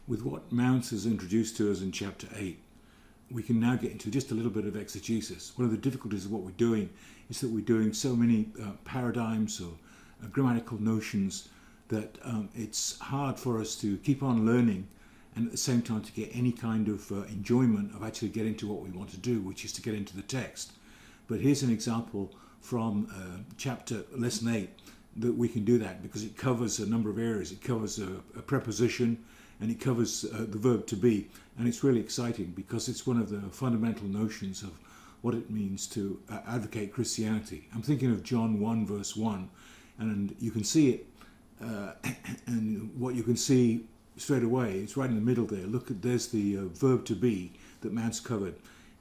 with what Mounce has introduced to us in chapter 8, we can now get into just a little bit of exegesis. One of the difficulties of what we're doing is that we're doing so many paradigms or grammatical notions that it's hard for us to keep on learning and at the same time to get any kind of enjoyment of actually getting to what we want to do, which is to get into the text. But here's an example from lesson 8 that we can do that, because it covers a number of areas. It covers a preposition, and it covers the verb to be, and it's really exciting because it's one of the fundamental notions of what it means to advocate Christianity. I'm thinking of John 1 verse 1, and you can see it, and what you can see straight away, it's right in the middle there. Look, there's the verb to be that Mounce covered,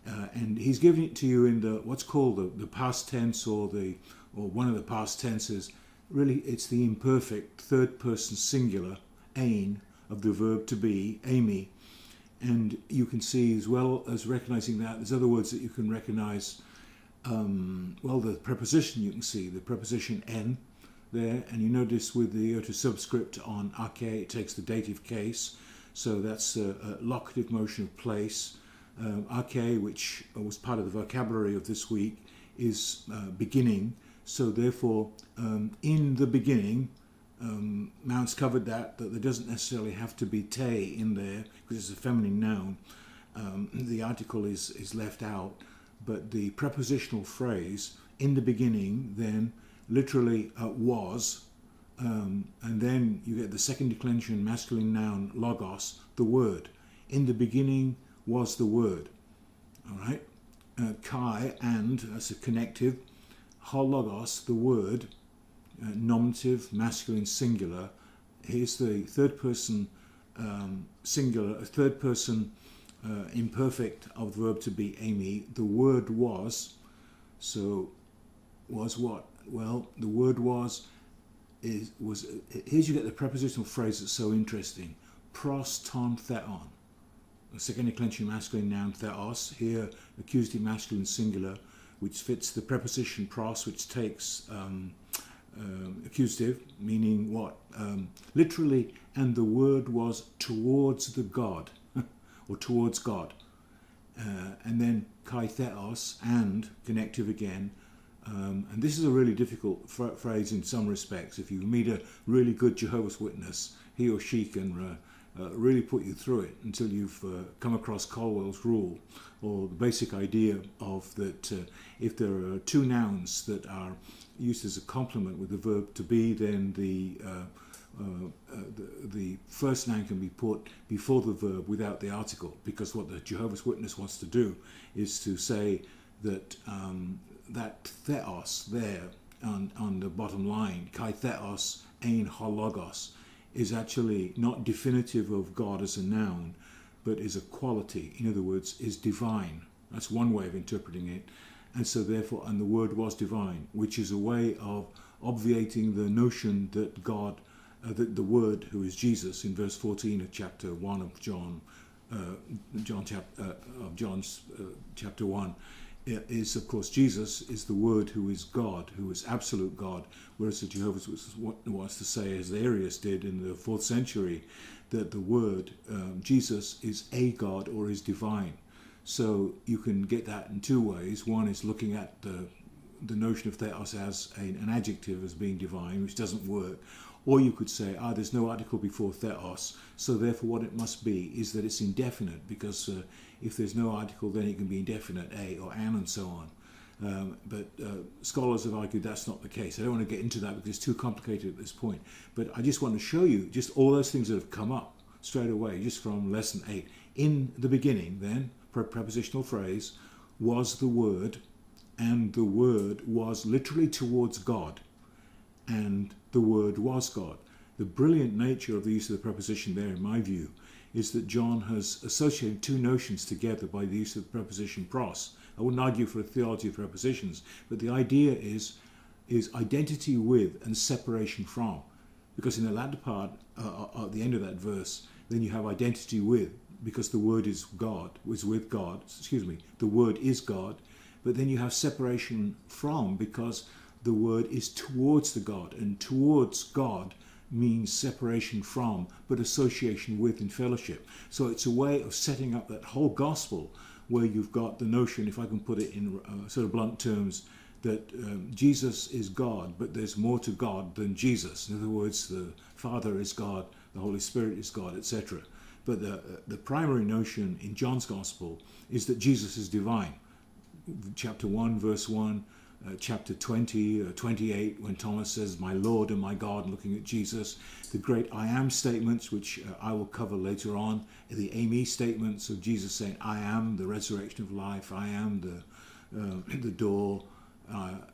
and he's giving it to you in the what's called the past tense, or one of the past tenses. Really, it's the imperfect third person singular ein of the verb to be, eimi. And you can see, as well as recognizing that, there's other words that you can recognize. Well, the preposition, you can see the preposition en there, and you notice with the iota subscript on ake, it takes the dative case, so that's a locative motion of place. Ake, which was part of the vocabulary of this week, is beginning, so therefore in the beginning, Mounce covered that there doesn't necessarily have to be te in there because it's a feminine noun. The article is left out, but the prepositional phrase in the beginning then literally was, and then you get the second declension masculine noun logos, the word. In the beginning was the word. All right, kai, and that's a connective. Hologos, the word. Nominative, masculine, singular. Here's the third person singular, third person imperfect of the verb to be, eimi. The word was. So was what? Well, the word was. Here's you get the prepositional phrase that's so interesting. Pros ton theon. The second declension masculine noun theos. Here accusative masculine singular, which fits the preposition pros, which takes accusative, meaning what? Literally, and the word was towards the God, or towards God. And then kai theos, and connective again. And this is a really difficult phrase in some respects. If you meet a really good Jehovah's Witness, he or she can really put you through it until you've come across Colwell's rule, or the basic idea of that if there are two nouns that are used as a complement with the verb to be, then the first noun can be put before the verb without the article, because what the Jehovah's Witness wants to do is to say that that theos there on the bottom line, kai theos ein hologos, is actually not definitive of God as a noun, but is a quality. In other words, is divine. That's one way of interpreting it. And so therefore, and the word was divine, which is a way of obviating the notion that God, that the word, who is Jesus, in verse 14 of chapter 1 of John's chapter 1, is, of course, Jesus is the word who is God, who is absolute God, whereas the Jehovah's Witnesses wants to say, as Arius did in the 4th century, that the word, Jesus, is a God or is divine. So you can get that in two ways. One is looking at the notion of theos as an adjective, as being divine, which doesn't work. Or you could say, there's no article before theos, so therefore what it must be is that it's indefinite, because if there's no article, then it can be indefinite, a or an, and so on. But scholars have argued that's not the case. I don't want to get into that because it's too complicated at this point. But I just want to show you just all those things that have come up straight away, just from lesson 8. In the beginning, then, prepositional phrase, was the word, and the word was literally towards God, and the word was God. The brilliant nature of the use of the preposition there, in my view, is that John has associated two notions together by the use of the preposition pros. I wouldn't argue for a theology of prepositions, but the idea is identity with and separation from. Because in the latter part, at the end of that verse, then you have identity with, because the word is God, was with God, the word is God, but then you have separation from, because the word is towards the God, and towards God means separation from, but association with and fellowship. So it's a way of setting up that whole gospel where you've got the notion, if I can put it in sort of blunt terms, that Jesus is God, but there's more to God than Jesus. In other words, the Father is God, the Holy Spirit is God, etc. But the primary notion in John's Gospel is that Jesus is divine. Chapter 1, verse 1, chapter 20, 28, when Thomas says, "My Lord and my God," looking at Jesus. The great I am statements, which I will cover later on. The Amy statements of Jesus saying, "I am the resurrection of life, I am the door,"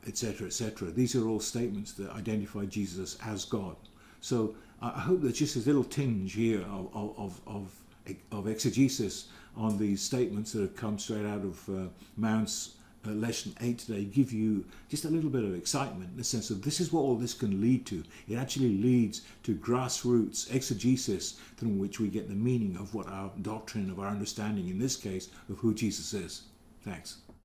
etc., etc. These are all statements that identify Jesus as God. So I hope there's just a little tinge here of exegesis on these statements that have come straight out of Mount's lesson 8 today, give you just a little bit of excitement in the sense of this is what all this can lead to. It actually leads to grassroots exegesis from which we get the meaning of what our doctrine, of our understanding, in this case, of who Jesus is. Thanks.